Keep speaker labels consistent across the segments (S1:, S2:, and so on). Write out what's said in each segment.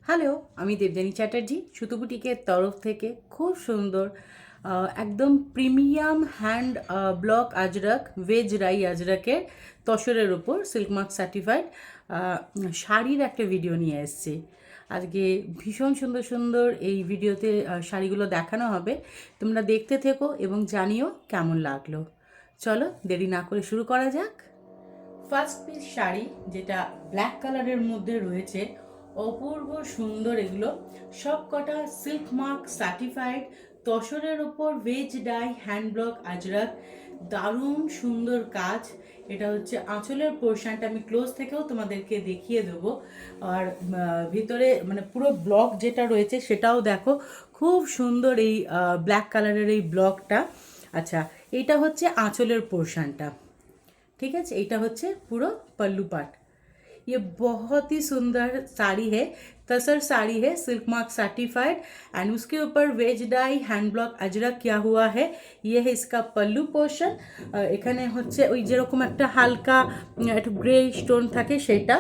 S1: Hello, আমি দেবযানী চ্যাটার্জি সুতোবুটিকের তরফ থেকে খুব সুন্দর একদম premium hand block Ajrak veg রাই আজরাকের তসরের ওপর সিল্ক মার্ক সার্টিফাইড শাড়ির একটা ভিডিও নিয়ে এসেছি। আজকে ভীষণ সুন্দর সুন্দর এই ভিডিওতে শাড়িগুলো দেখানো হবে। তোমরা দেখতে থেকো এবং জানিও কেমন লাগলো। চলো দেরি না করে শুরু করা যাক। ফার্স্ট পিস শাড়ি যেটা ব্ল্যাক কালারের মধ্যে রয়েছে, অপূর্ব সুন্দর। এগুলো সব কটা সিল্ক মার্ক সার্টিফাইড তসরের ওপর veg die hand block Ajrak, দারুণ সুন্দর কাজ। এটা হচ্ছে আঁচলের পোর্শনটা, আমি ক্লোজ থেকেও তোমাদেরকে দেখিয়ে দেবো। আর ভিতরে মানে পুরো ব্লক যেটা রয়েছে সেটাও দেখো, খুব সুন্দর এই ব্ল্যাক কালারের এই ব্লকটা। আচ্ছা, এইটা হচ্ছে আঁচলের পোর্শনটা, ठीक है। এইটা হচ্ছে পুরো पल्लू पार्ट। ये बहुत ही सुंदर साड़ी है, तसर साड़ी है, सिल्क मार्क सर्टिफाइड एंड उसके ऊपर veg dye hand block Ajrakh किया हुआ है। ये है इसका पल्लू पोर्शन। এখানে হচ্ছে ওই যেরকম একটা হালকা একটু গ্রে স্টোন থাকে সেটা,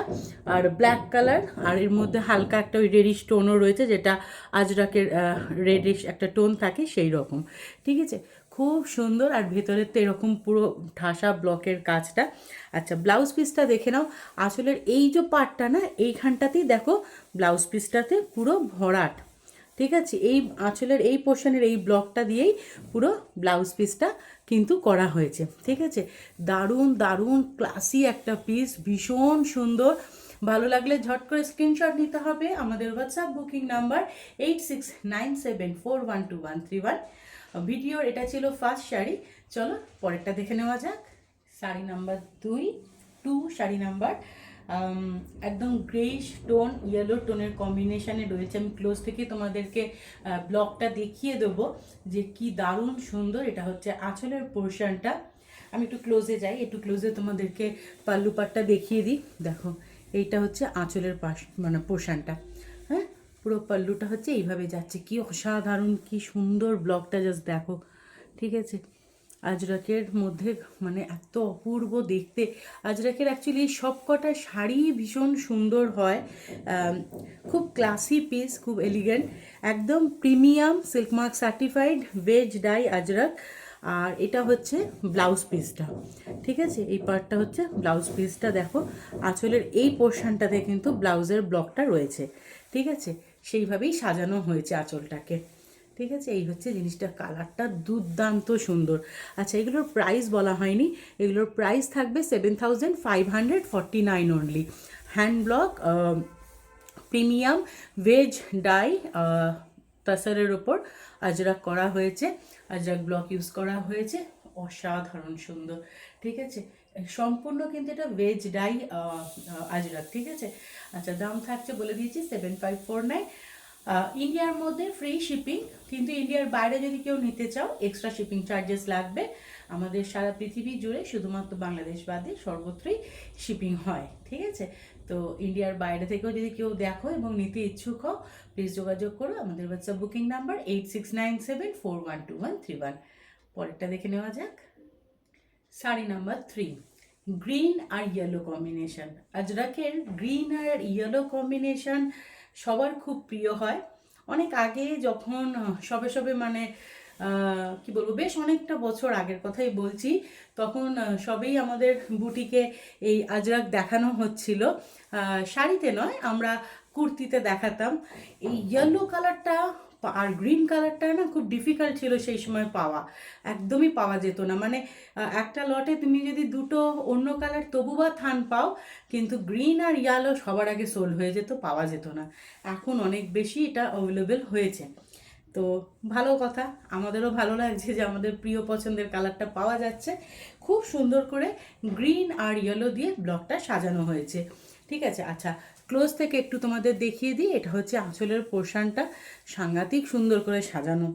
S1: আর ব্ল্যাক কালার, আর এর মধ্যে হালকা একটা ওই রেডিশ টোনও রয়েছে, যেটা আজরাকের রেডিশ একটা টোন থাকে সেই রকম, ঠিক আছে। খুব সুন্দর। আর ভেতরে তো এরকম পুরো ঠাসা ব্লকের কাজটা। আচ্ছা, ব্লাউজ পিসটা দেখে নাও। আসলের এই যে পার্টটা না, এইখানটাতেই দেখো ব্লাউজ পিসটাতে পুরো ভরাট, ঠিক আছে। এই আঁচলের এই পোর্শনের এই ব্লকটা দিয়েই পুরো ব্লাউজ পিসটা কিন্তু করা হয়েছে, ঠিক আছে। দারুণ দারুণ ক্লাসি একটা পিস, ভীষণ সুন্দর। ভালো লাগলে ঝট করে স্ক্রিনশট নিতে হবে। আমাদের হোয়াটসঅ্যাপ বুকিং নাম্বার 8697412131। ভিডিওর এটা ছিল ফার্স্ট শাড়ি। চলো পরেরটা দেখে নেওয়া যাক। শাড়ি নাম্বার 2 শাড়ি নাম্বার একদম গ্রেইশ টোন ইয়েলো টোনের কম্বিনেশানে রয়েছে। আমি ক্লোজ থেকে তোমাদেরকে ব্লকটা দেখিয়ে দেবো যে কি দারুণ সুন্দর। এটা হচ্ছে আঁচলের পোর্শনটা। আমি একটু ক্লোজে যাই, একটু ক্লোজে তোমাদেরকে পাল্লু পাটটা দেখিয়ে দিই। দেখো, এইটা হচ্ছে আঁচলের পাশ মানে পোর্শনটা, হ্যাঁ। পুরো পাল্লুটা হচ্ছে এইভাবে যাচ্ছে, কি অসাধারণ, কি সুন্দর ব্লকটা, জাস্ট দেখো, ঠিক আছে। আজরাকের মধ্যে মানে এত অপূর্ব দেখতে। আজরাকের অ্যাকচুয়ালি সব কটা শাড়ি ভীষণ সুন্দর হয়, খুব ক্লাসি পিস, খুব এলিগেন্ট, একদম premium silk mark certified veg dye Ajrak. আর এটা হচ্ছে ব্লাউজ পিসটা, ঠিক আছে। এই পার্টটা হচ্ছে ব্লাউজ পিসটা। দেখো আঁচলের এই পোর্শনটাতে কিন্তু ব্লাউজের ব্লকটা রয়েছে, ঠিক আছে। সেইভাবেই সাজানো হয়েছে আঁচলটাকে, ঠিক আছে। এই হচ্ছে জিনিসটা, কালারটা দুর্দান্ত সুন্দর। আচ্ছা, এগুলোর প্রাইস বলা হয়নি। এগুলোর প্রাইস থাকবে 7549 only. Hand block premium veg dye তাসারের ওপর আজরাক করা হয়েছে, আজরাক ব্লক ইউজ করা হয়েছে, অসাধারণ সুন্দর, ঠিক আছে। সম্পূর্ণ কিন্তু এটা ভেজ ডাই আজরাক, ঠিক আছে। আচ্ছা, দাম থাকছে বলে দিয়েছি 7549। ইন্ডিয়ার মধ্যে ফ্রি শিপিং, কিন্তু ইন্ডিয়ার বাইরে যদি কেউ নিতে চাও এক্সট্রা শিপিং চার্জেস লাগবে। আমাদের সারা পৃথিবী জুড়ে শুধুমাত্র বাংলাদেশ বাদে সর্বত্রই শিপিং হয়, ঠিক আছে। তো ইন্ডিয়ার বাইরে থেকেও যদি কেউ দেখো এবং নিতে ইচ্ছুক হও, প্লিজ যোগাযোগ করো। আমাদের হোয়াটসঅ্যাপ বুকিং নাম্বার 8697412131। পরেরটা দেখে নেওয়া যাক। শাড়ি নাম্বার 3, গ্রিন আর ইয়েলো কম্বিনেশন। আজরাকের গ্রিন আর ইয়েলো কম্বিনেশন সবার খুব প্রিয় হয়। অনেক আগে যখন সবে সবে মানে কি বলবো, বেশ অনেকটা বছর আগের কথাই বলছি, তখন সবেই আমাদের বুটিকে এই আজরাক দেখানো হচ্ছিল। শাড়িতে নয়, আমরা কুর্তিতে দেখাতাম। এই ইয়েলো কালারটা আর গ্রিন কালারটা না খুব ডিফিকাল্ট ছিল সেই সময় পাওয়া, একদমই পাওয়া যেত না। মানে একটা লটে তুমি যদি দুটো অন্য কালার তবু বা থান পাও, কিন্তু গ্রিন আর ইয়েলো সবার আগে সোল্ড হয়ে যেত, পাওয়া যেত না। এখন অনেক বেশি এটা অ্যাভেলেবেল হয়েছে, তো ভালো কথা। আমাদেরও ভালো লাগছে যে আমাদের প্রিয় পছন্দের কালারটা পাওয়া যাচ্ছে। খুব সুন্দর করে গ্রিন আর ইয়েলো দিয়ে ব্লকটা সাজানো হয়েছে, ঠিক আছে। আচ্ছা, ক্লোজ থেকে একটু তোমাদের দেখিয়ে দিই। এটা হচ্ছে আঁচলের পোর্শনটা, সাংঘাতিক সুন্দর করে সাজানো,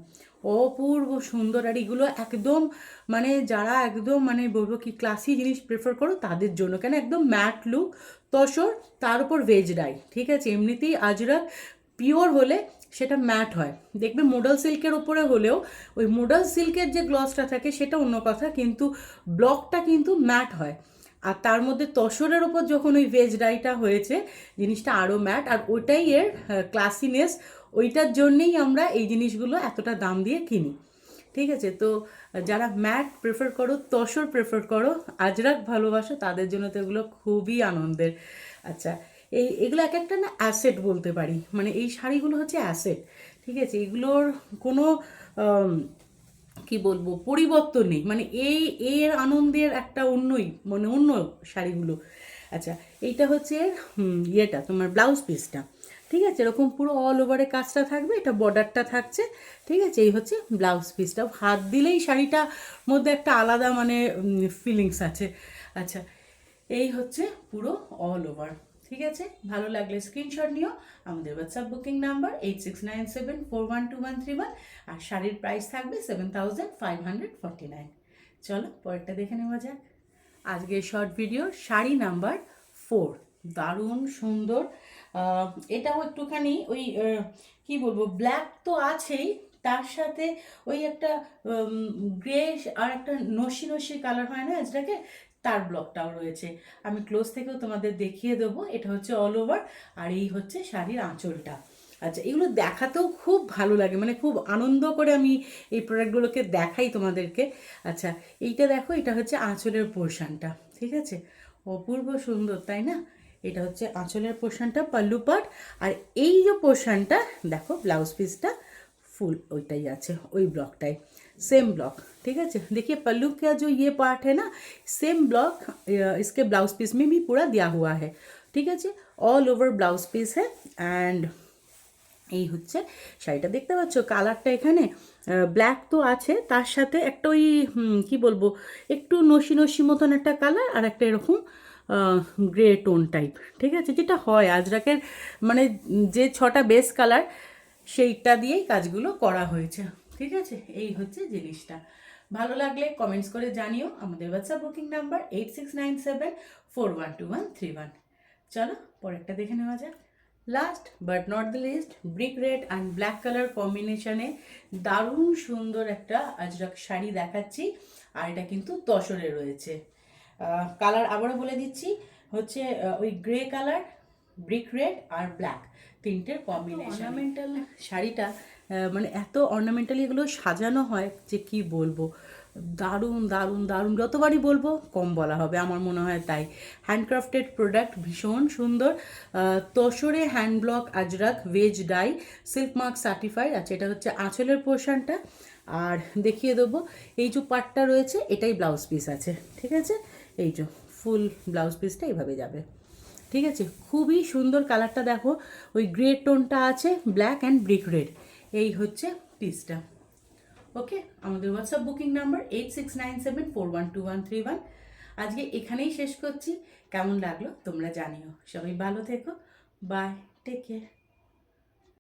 S1: অপূর্ব সুন্দর। আর এগুলো একদম মানে যারা একদম মানে বলবো কি ক্লাসি জিনিস প্রেফার করো তাদের জন্য, কেন একদম ম্যাট লুক, তসর, তার উপর ভেজ ডাই, ঠিক আছে। এমনিতেই আজরাক পিওর হলে সেটা ম্যাট হয়, দেখবে মোডাল সিল্কের ওপরে হলেও ওই মোডাল সিল্কের যে গ্লসটা থাকে সেটা অন্য কথা, কিন্তু ব্লকটা কিন্তু ম্যাট হয়। আর তার মধ্যে তসরের ওপর যখন ওই ভেজ ডাইটা হয়েছে, জিনিসটা আরও ম্যাট, আর ওটাই এর ক্লাসিনেস। ওইটার জন্যেই আমরা এই জিনিসগুলো এতটা দাম দিয়ে কিনি। ঠিক আছে, তো যারা ম্যাট প্রেফার করো, তসর প্রেফার করো, আজরাক ভালোবাসো, তাদের জন্য তো এগুলো খুবই আনন্দের। আচ্ছা, এগুলো এক একটা না অ্যাসেট বলতে পারি, মানে এই শাড়িগুলো হচ্ছে অ্যাসেট। ঠিক আছে, এগুলোর কোনো কি বলবো পরিবর্তন নেই, মানে এর আনন্দের একটা অন্যই, মানে অন্য শাড়িগুলো। আচ্ছা, এইটা হচ্ছে ইয়েটা তোমার ব্লাউজ পিসটা। ঠিক আছে, এরকম পুরো অল ওভারে কাজটা থাকবে, এটা বর্ডারটা থাকছে। ঠিক আছে, এই হচ্ছে ব্লাউজ পিসটা। হাত দিলেই শাড়িটার মধ্যে একটা আলাদা মানে ফিলিংস আছে। আচ্ছা, এই হচ্ছে পুরো অল ওভার। ঠিক আছে, ভালো লাগলে স্ক্রিনশট নিও। আমাদের হোয়াটসঅ্যাপ বুকিং নাম্বার 8697412131, আর শাড়ির প্রাইস থাকবে 7549। চলো পরেরটা দেখে নেওয়া যাক। আজকের শর্ট ভিডিও শাড়ি নাম্বার 4, দারুণ সুন্দর। এটাও একটুখানি ওই কি বলবো, ব্ল্যাক তো আছেই, তার সাথে ওই একটা গ্রে আর একটা নসি নসি কালার হয় না যেটাকে, তার ব্লকটাও রয়েছে। আমি ক্লোজ থেকেও তোমাদের দেখিয়ে দেবো। এটা হচ্ছে অল ওভার, আর এই হচ্ছে শাড়ির আঁচলটা। আচ্ছা, এগুলো দেখাতেও খুব ভালো লাগে, মানে খুব আনন্দ করে আমি এই প্রোডাক্টগুলোকে দেখাই তোমাদেরকে। আচ্ছা, এইটা দেখো, এটা হচ্ছে আঁচলের পোর্শনটা। ঠিক আছে, অপূর্ব সুন্দর, তাই না? এটা হচ্ছে আঁচলের পোর্শনটা, পাল্লু পাট। আর এই যে পোর্শনটা দেখো, ব্লাউজ পিসটা फुल ওইটাই আছে, ওই ব্লকটাই, सेम ब्लॉक। ठीक है, देखिए पल्लू का जो ये पार्ट है ना, सेम ब्लॉक इसके ब्लाउज पीस में भी पूरा दिया हुआ है। ठीक है, ऑल ओवर ब्लाउज पीस है। एंड এই হচ্ছে শাড়িটা, দেখতে পাচ্ছ কালারটা এখানে ব্ল্যাক তো আছে, তার সাথে একটা ওই কি বলবো, একটু নসি নসি মতন একটা কালার, আর একটা এরকম গ্রে টোন টাইপ। ঠিক আছে, যেটা হয় আজরাকের, মানে যে 6টা বেস কালার, সেইটা দিয়েই কাজগুলো করা হয়েছে। ঠিক আছে, এই হচ্ছে জিনিসটা। ভালো লাগলে কমেন্টস করে জানিও। আমাদের হোয়াটসঅ্যাপ বুকিং নাম্বার 8697412131। চলো পরেরটা দেখে নেওয়া যাক। Last but not the least, brick red and black colour কম্বিনেশনে দারুণ সুন্দর একটা আজরাক শাড়ি দেখাচ্ছি। আর এটা কিন্তু তসরে রয়েছে। কালার আবারও বলে দিচ্ছি, হচ্ছে ওই গ্রে কালার, ব্রিক রেড আর ব্ল্যাক, তিনটের কম্বিনেশন। অর্নামেন্টাল শাড়িটা মানে এত অর্নামেন্টালি এগুলো সাজানো হয় যে কি বলবো, দারুণ দারুণ দারুণ, যতবারই বলবো কম বলা হবে, আমার মনে হয় তাই। হ্যান্ডক্রাফটেড প্রোডাক্ট, ভীষণ সুন্দর। তসরে hand block Ajrak veg die, silk mark certified. আচ্ছা, এটা হচ্ছে আঁচলের পোর্শনটা। আর দেখিয়ে দেবো, এই যে পার্টটা রয়েছে এটাই ব্লাউজ পিস আছে। ঠিক আছে, এই যে ফুল ব্লাউজ পিসটা এইভাবে যাবে। ঠিক আছে, খুবই সুন্দর কালারটা দেখো, ওই গ্রে টোনটা আছে, ব্ল্যাক অ্যান্ড ব্রিক রেড, এই হচ্ছে পিসটা। ওকে, আমাদের হোয়াটসঅ্যাপ বুকিং নাম্বার 8697412131। আজকে এখানেই শেষ করছি। কেমন লাগলো তোমরা জানিও। সবাই ভালো থেকো, বাই, টেক কেয়ার।